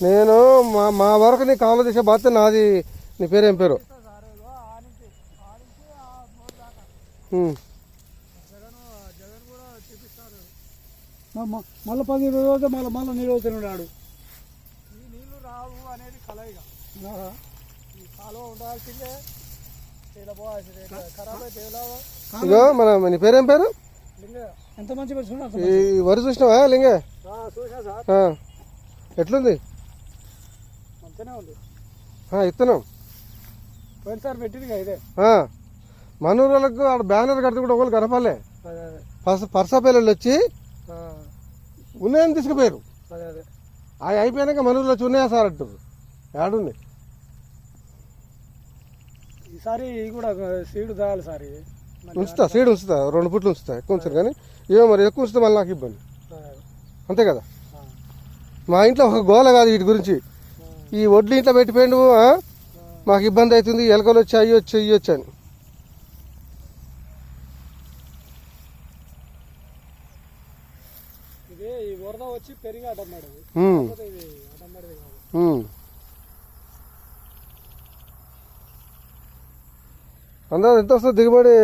నేను మా వరకు నీ కావాలి చేసే బాధ్యత నాది. నీ పేరేం పేరు? మళ్ళీ 10 రోజులు మళ్ళీ నీళ్ళు అవుతున్నాడు. ఈ నీళ్లు రావు అనేది కలయిగా ఈ కాలువ ఉండాల్సిందే. ఖరాబ్ అయితే ఇగో నీ పేరేం పేరు? ఎంత మంచి ఈ వరి చూసినావా లింగే? చూసా సార్. ఎట్లుంది? మంచిగానే ఉంది. ఇత్తనం పోయినసారి పెట్టింది ఇదే. మనూరు వాళ్ళకు ఆడ బ్యానర్ కడితే కూడా ఒకళ్ళు కనపాలే. పర్సపల్లి వచ్చి ఉన్నాయని తీసుకుపోయారు. అవి అయిపోయాక మనూరులో వచ్చి ఉన్నాయా సార్ అంటారు. ఏడుంది ఈసారి కూడా సీడు దాయాలి సార్. ఉంచుతా, సీడ్ ఉంచుతా, 2 ఫుట్లు ఉంచుతా. ఎక్కువ ఉంచారు కానీ ఏమో మరి ఎక్కువ ఉంచితే మళ్ళీ నాకు ఇబ్బంది. అంతే కదా. మా ఇంట్లో ఒక గోల కాదు వీటి గురించి. ఈ వడ్లు ఇంట్లో పెట్టిపోయిండు, మాకు ఇబ్బంది అవుతుంది, ఎలకలు వచ్చి అయ్యొచ్చు ఇయ్యొచ్చు అని. ఇదే ఈ వరద వచ్చి పెరిగి అడ్డమ్మాడు. అందరూ ఎంత వస్తుంది దిగుబడి?